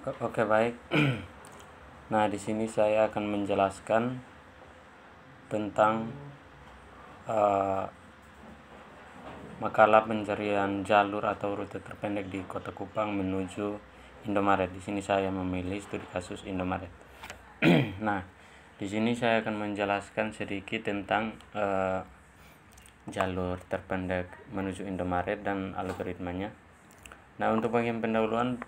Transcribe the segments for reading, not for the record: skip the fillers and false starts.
Oke, baik. Nah, di sini saya akan menjelaskan tentang uh, makalah pencarian jalur atau rute terpendek di Kota Kupang menuju Indomaret. Di sini saya memilih studi kasus Indomaret. Nah, di sini saya akan menjelaskan sedikit tentang jalur terpendek menuju Indomaret dan algoritmanya. Nah, untuk bagian pendahuluan,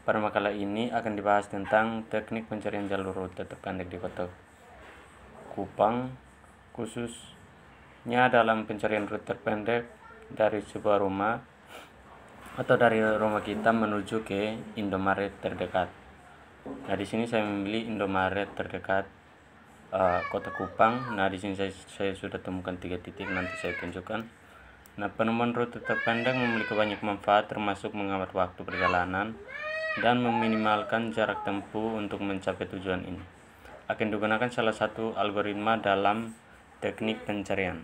pada makalah ini akan dibahas tentang teknik pencarian jalur rute terpendek di Kota Kupang, khususnya dalam pencarian rute terpendek dari sebuah rumah atau dari rumah kita menuju ke Indomaret terdekat. Nah, di sini saya memilih Indomaret terdekat Kota Kupang. Nah, di sini saya sudah temukan 3 titik, nanti saya tunjukkan. Nah, penemuan rute terpendek memiliki banyak manfaat, termasuk menghemat waktu perjalanan dan meminimalkan jarak tempuh untuk mencapai tujuan ini. Akan digunakan salah satu algoritma dalam teknik pencarian.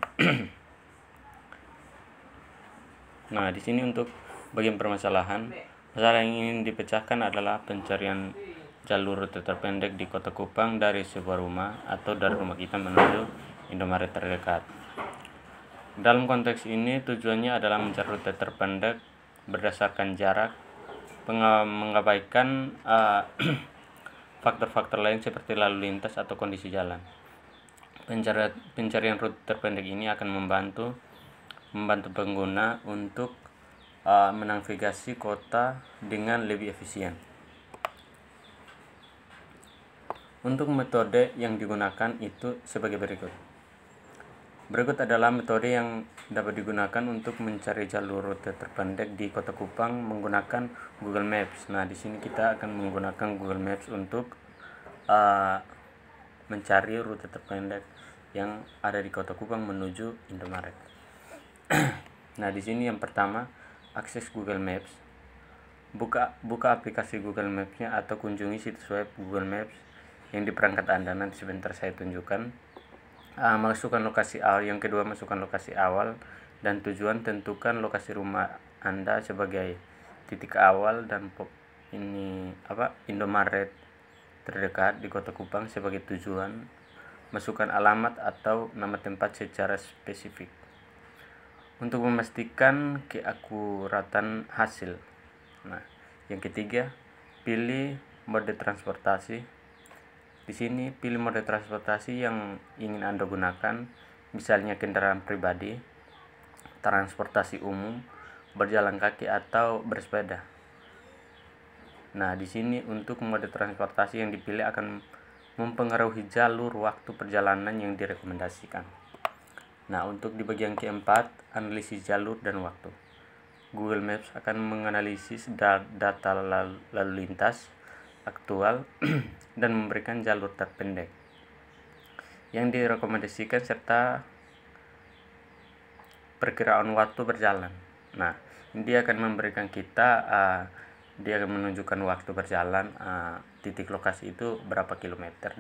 Nah, di sini untuk bagian permasalahan, masalah yang ingin dipecahkan adalah pencarian jalur rute terpendek di Kota Kupang dari sebuah rumah atau dari rumah kita menuju Indomaret terdekat. Dalam konteks ini, tujuannya adalah mencari rute terpendek berdasarkan jarak, mengabaikan faktor-faktor lain seperti lalu lintas atau kondisi jalan. Pencarian rute terpendek ini akan membantu pengguna untuk menavigasi kota dengan lebih efisien. Untuk metode yang digunakan itu sebagai berikut. Berikut adalah metode yang dapat digunakan untuk mencari jalur rute terpendek di Kota Kupang menggunakan Google Maps. Nah, di sini kita akan menggunakan Google Maps untuk mencari rute terpendek yang ada di Kota Kupang menuju Indomaret. Nah, di sini yang pertama, akses Google Maps. Buka aplikasi Google Maps-nya atau kunjungi situs web Google Maps yang di perangkat Anda. Nanti sebentar saya tunjukkan. Masukkan lokasi awal. Yang kedua, masukkan lokasi awal dan tujuan. Tentukan lokasi rumah Anda sebagai titik awal dan Indomaret terdekat di Kota Kupang sebagai tujuan. Masukkan alamat atau nama tempat secara spesifik. Untuk memastikan keakuratan hasil. Nah, yang ketiga, pilih mode transportasi. Di sini pilih mode transportasi yang ingin Anda gunakan, misalnya kendaraan pribadi, transportasi umum, berjalan kaki atau bersepeda. Nah, di sini untuk mode transportasi yang dipilih akan mempengaruhi jalur waktu perjalanan yang direkomendasikan. Nah, untuk di bagian keempat, analisis jalur dan waktu. Google Maps akan menganalisis data lalu lintas aktual dan memberikan jalur terpendek yang direkomendasikan serta perkiraan waktu berjalan. Nah, dia akan memberikan kita dia akan menunjukkan waktu berjalan titik lokasi itu berapa kilometer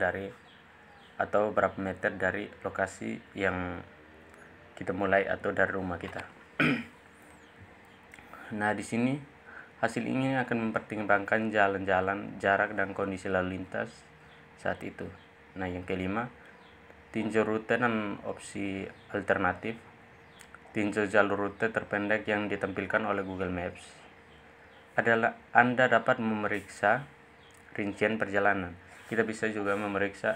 atau berapa meter dari lokasi yang kita mulai atau dari rumah kita. Nah, di sini hasil ini akan mempertimbangkan jalan-jalan, jarak, dan kondisi lalu lintas saat itu. Nah, yang kelima, tinjau rute dan opsi alternatif. Tinjau jalur rute terpendek yang ditampilkan oleh Google Maps. Anda dapat memeriksa rincian perjalanan. Kita bisa juga memeriksa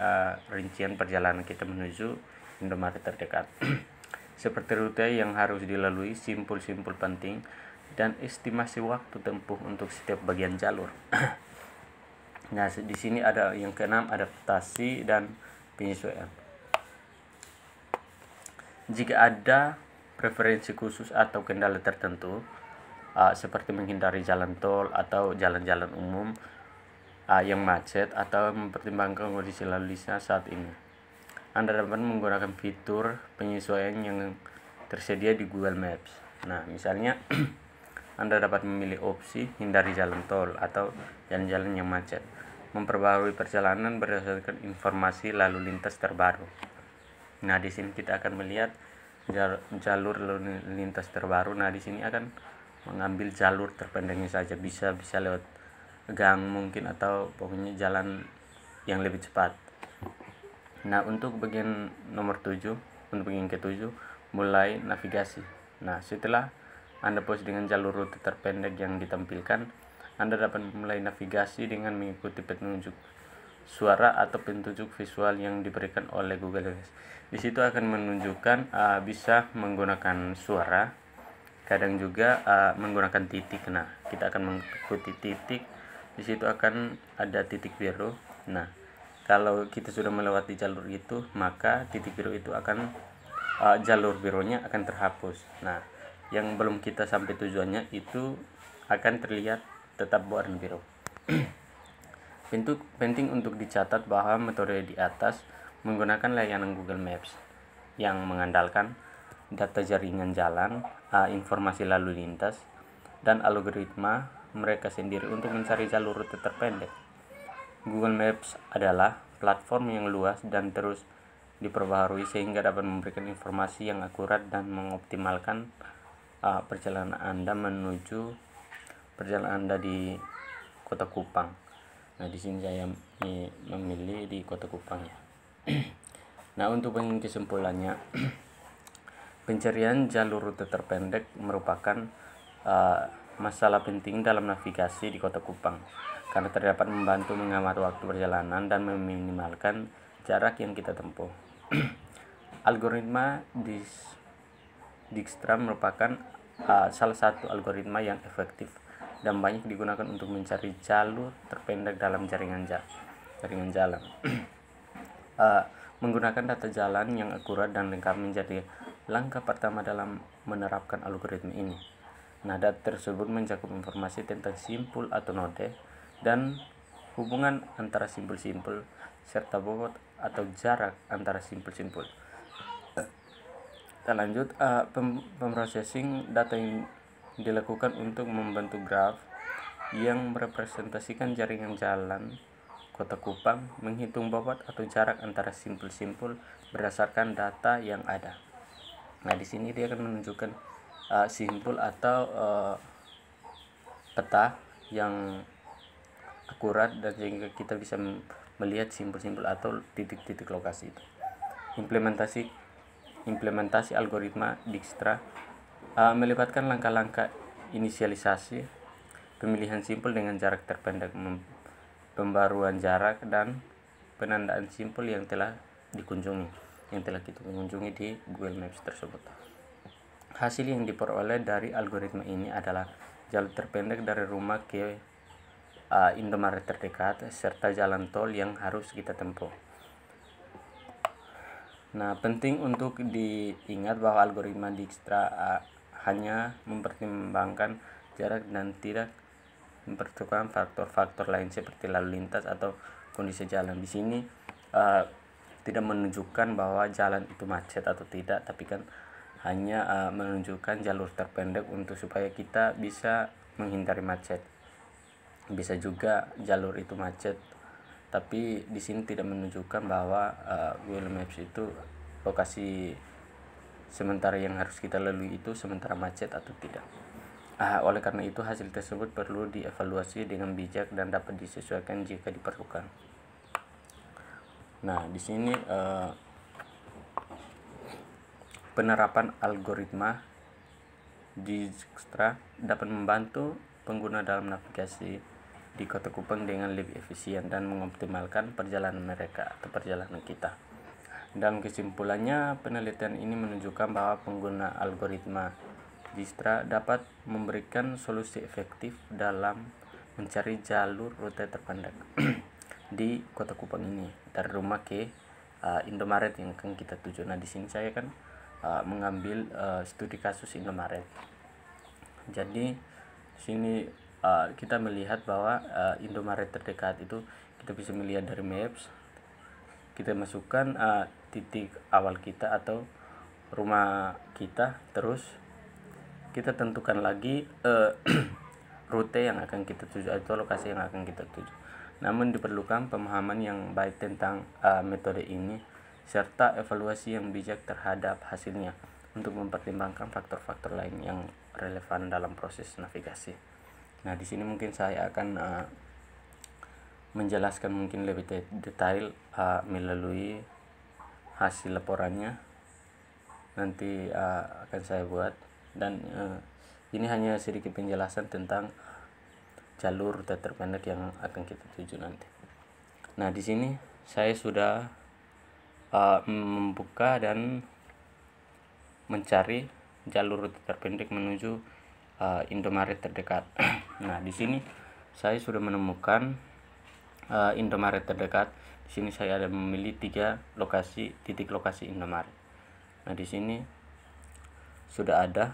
rincian perjalanan kita menuju Indomaret terdekat. Seperti rute yang harus dilalui, simpul-simpul penting, dan estimasi waktu tempuh untuk setiap bagian jalur. Nah, di sini ada yang keenam, adaptasi dan penyesuaian. Jika ada preferensi khusus atau kendala tertentu, seperti menghindari jalan tol atau jalan-jalan umum yang macet atau mempertimbangkan kondisi lalu lintas saat ini, Anda dapat menggunakan fitur penyesuaian yang tersedia di Google Maps. Nah, misalnya Anda dapat memilih opsi hindari jalan tol atau jalan-jalan yang macet, memperbarui perjalanan berdasarkan informasi lalu lintas terbaru. Nah, di sini kita akan melihat jalur lalu lintas terbaru. Nah, di sini akan mengambil jalur terpendeknya saja, bisa lewat gang mungkin, atau pokoknya jalan yang lebih cepat. Nah, untuk bagian nomor 7, untuk bagian ke-7, mulai navigasi. Nah, setelah Anda puas dengan jalur rute terpendek yang ditampilkan, Anda dapat memulai navigasi dengan mengikuti petunjuk suara atau petunjuk visual yang diberikan oleh Google Maps. Di situ akan menunjukkan bisa menggunakan suara, kadang juga menggunakan titik. Nah, kita akan mengikuti titik. Di situ akan ada titik biru. Nah, kalau kita sudah melewati jalur itu, maka titik biru itu akan jalur birunya akan terhapus. Nah, yang belum kita sampai tujuannya itu akan terlihat tetap warna biru. Penting untuk dicatat bahwa metode di atas menggunakan layanan Google Maps yang mengandalkan data jaringan jalan, informasi lalu lintas, dan algoritma mereka sendiri untuk mencari jalur rute terpendek. Google Maps adalah platform yang luas dan terus diperbaharui sehingga dapat memberikan informasi yang akurat dan mengoptimalkan perjalanan Anda di Kota Kupang. Nah, di sini saya memilih di Kota Kupang ya. Nah, untuk bagian kesimpulannya, pencarian jalur rute terpendek merupakan masalah penting dalam navigasi di Kota Kupang karena terdapat membantu menghemat waktu perjalanan dan meminimalkan jarak yang kita tempuh. Algoritma Dijkstra merupakan salah satu algoritma yang efektif dan banyak digunakan untuk mencari jalur terpendek dalam jaringan jalan. Menggunakan data jalan yang akurat dan lengkap menjadi langkah pertama dalam menerapkan algoritma ini. Nah, data tersebut mencakup informasi tentang simpul atau node dan hubungan antara simpul-simpul serta bobot atau jarak antara simpul-simpul. Kita lanjut, pemrocessing data yang dilakukan untuk membentuk graf yang merepresentasikan jaringan jalan Kota Kupang, menghitung bobot atau jarak antara simpul-simpul berdasarkan data yang ada. Nah, di sini dia akan menunjukkan simpul atau peta yang akurat dan sehingga kita bisa melihat simpul-simpul atau titik-titik lokasi itu. Implementasi algoritma Dijkstra melibatkan langkah-langkah inisialisasi, pemilihan simpul dengan jarak terpendek, pembaruan jarak, dan penandaan simpul yang telah kita kunjungi di Google Maps tersebut. Hasil yang diperoleh dari algoritma ini adalah jalur terpendek dari rumah ke Indomaret terdekat serta jalan tol yang harus kita tempuh. Nah, penting untuk diingat bahwa algoritma Dijkstra hanya mempertimbangkan jarak dan tidak mempertimbangkan faktor-faktor lain seperti lalu lintas atau kondisi jalan. Di sini tidak menunjukkan bahwa jalan itu macet atau tidak, tapi kan hanya menunjukkan jalur terpendek untuk supaya kita bisa menghindari macet. Bisa juga jalur itu macet, tapi di sini tidak menunjukkan bahwa Google Maps itu lokasi sementara yang harus kita lalui itu sementara macet atau tidak. Oleh karena itu hasil tersebut perlu dievaluasi dengan bijak dan dapat disesuaikan jika diperlukan. Nah, di sini penerapan algoritma Dijkstra dapat membantu pengguna dalam navigasi di Kota Kupang dengan lebih efisien dan mengoptimalkan perjalanan mereka atau perjalanan kita. Dalam kesimpulannya, penelitian ini menunjukkan bahwa pengguna algoritma Dijkstra dapat memberikan solusi efektif dalam mencari jalur rute terpendek di Kota Kupang ini dari rumah ke Indomaret yang akan kita tuju. Nah, di sini saya kan mengambil studi kasus Indomaret. Jadi di sini kita melihat bahwa Indomaret terdekat itu kita bisa melihat dari maps. Kita masukkan titik awal kita atau rumah kita, terus kita tentukan lagi rute yang akan kita tuju atau lokasi yang akan kita tuju. Namun diperlukan pemahaman yang baik tentang metode ini serta evaluasi yang bijak terhadap hasilnya untuk mempertimbangkan faktor-faktor lain yang relevan dalam proses navigasi. Nah, di sini mungkin saya akan menjelaskan mungkin lebih detail melalui hasil laporannya nanti akan saya buat, dan ini hanya sedikit penjelasan tentang jalur rute terpendek yang akan kita tuju nanti. Nah, di sini saya sudah membuka dan mencari jalur rute terpendek menuju Indomaret terdekat. Nah, di sini saya sudah menemukan Indomaret terdekat. Di sini saya ada memilih 3 titik lokasi Indomaret. Nah, di sini sudah ada.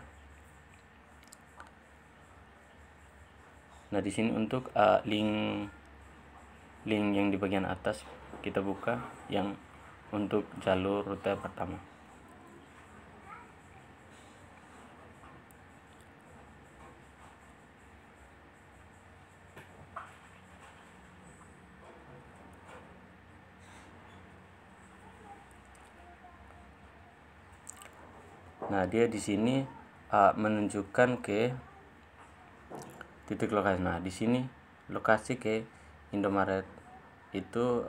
Nah, di sini untuk link yang di bagian atas kita buka yang untuk jalur rute pertama. Nah, dia di sini menunjukkan ke titik lokasi. Nah, di sini lokasi ke Indomaret itu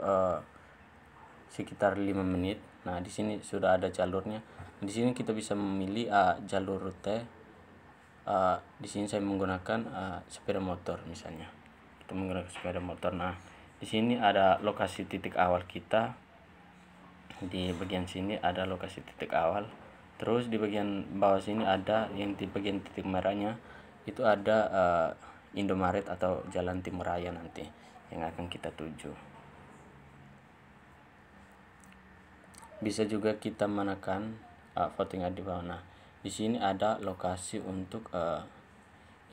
sekitar 5 menit. Nah, di sini sudah ada jalurnya. Di sini kita bisa memilih jalur rute. Di sini saya menggunakan sepeda motor misalnya. Kita menggunakan sepeda motor. Nah, di sini ada lokasi titik awal kita. Di bagian sini ada lokasi titik awal. Terus di bagian bawah sini ada yang di bagian titik merahnya itu ada Indomaret atau Jalan Timur Raya nanti yang akan kita tuju. Bisa juga kita menekan foto yang ada di bawah. Nah, di sini ada lokasi untuk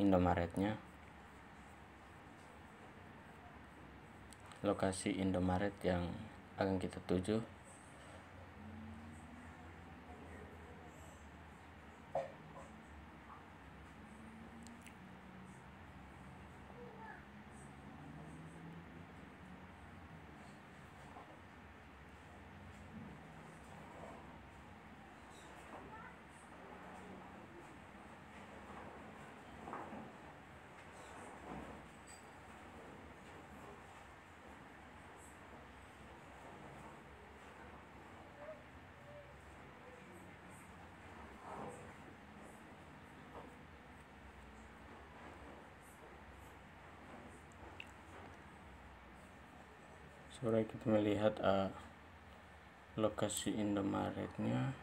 Indomaretnya. Lokasi Indomaret yang akan kita tuju. Sudah kita melihat lokasi Indomaretnya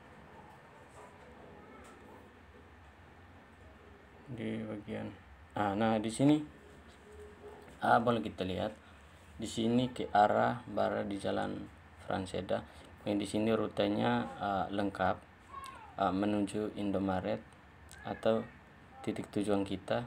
di bagian nah, di sini boleh kita lihat di sini ke arah barat di Jalan Franseda. Yang di sini rutenya lengkap menuju Indomaret atau titik tujuan kita.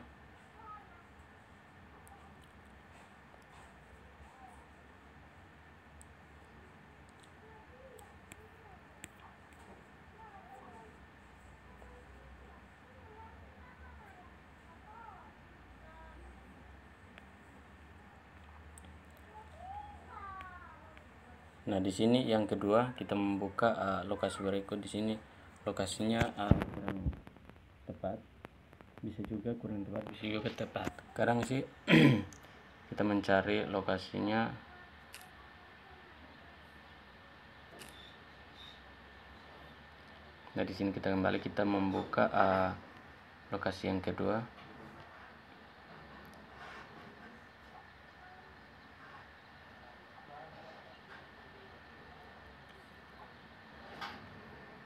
Nah, di sini yang kedua kita membuka lokasi berikut. Di sini lokasinya kurang tepat, bisa juga kurang tepat, bisa juga tepat. Sekarang sih kita mencari lokasinya. Nah, di sini kita kembali, kita membuka lokasi yang kedua.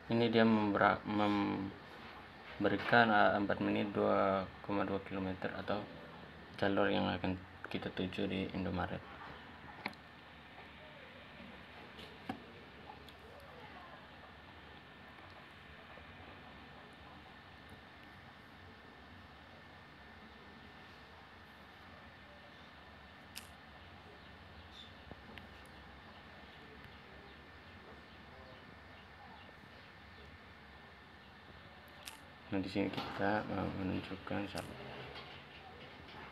Ini dia memberikan 4 menit 2,2 km atau jalur yang akan kita tuju di Indomaret. Nah, di sini kita menunjukkan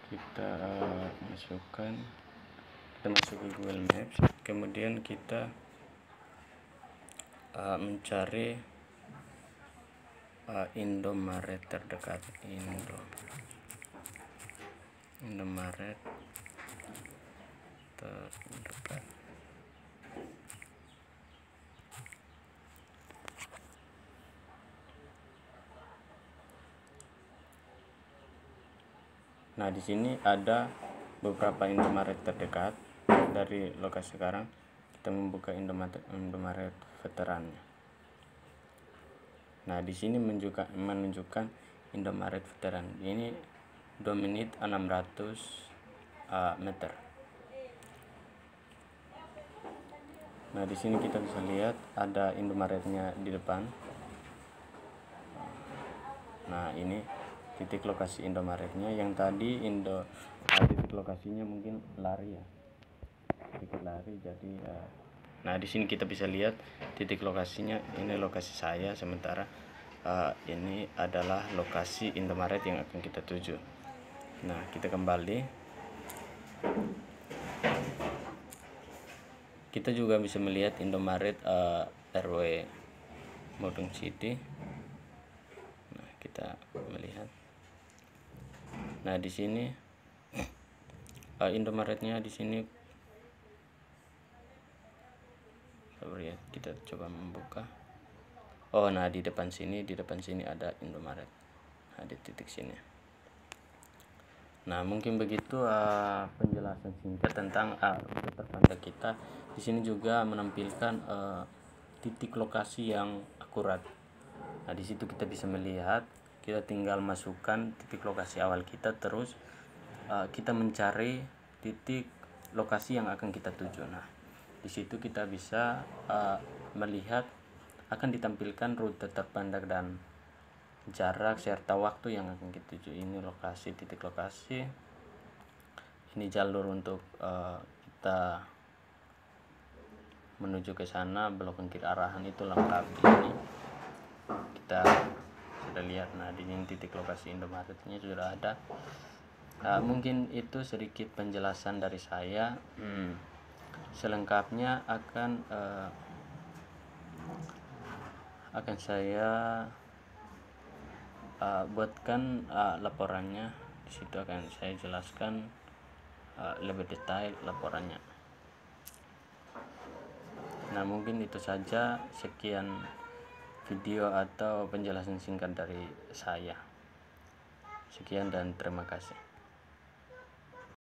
kita masuk ke Google Maps, kemudian kita mencari Indomaret terdekat. Indomaret terdekat. Nah, di sini ada beberapa Indomaret terdekat. Dari lokasi sekarang kita membuka Indomaret veterannya. Nah, di sini menunjukkan Indomaret veteran. Ini 2 menit 600 meter. Nah, di sini kita bisa lihat ada Indomaretnya di depan. Nah, ini titik lokasi Indomaretnya. Yang tadi titik lokasinya mungkin lari ya, sedikit lari. Jadi nah, di sini kita bisa lihat titik lokasinya. Ini lokasi saya, sementara ini adalah lokasi Indomaret yang akan kita tuju. Nah, kita kembali. Kita juga bisa melihat Indomaret RW Modung City. Nah, kita melihat. Nah, di sini Indomaretnya di sini. Ya, kita coba membuka. Oh, nah di depan sini ada Indomaret. Nah, di titik sini. Nah, mungkin begitu penjelasan singkat tentang rute terpandang kita. Di sini juga menampilkan titik lokasi yang akurat. Nah, di situ kita bisa melihat, kita tinggal masukkan titik lokasi awal kita, terus kita mencari titik lokasi yang akan kita tuju. Nah, di situ kita bisa melihat akan ditampilkan rute terpandang dan jarak serta waktu yang akan kita tuju. Ini lokasi, titik lokasi. Ini jalur untuk kita menuju ke sana, belokan kiri arahan itu lengkap. Ini kita sudah lihat. Nah, di sini titik lokasi Indomaretnya sudah ada. Mungkin itu sedikit penjelasan dari saya. Selengkapnya akan saya buatkan laporannya. Di situ akan saya jelaskan lebih detail laporannya. Nah, mungkin itu saja. Sekian video atau penjelasan singkat dari saya. Sekian dan terima kasih.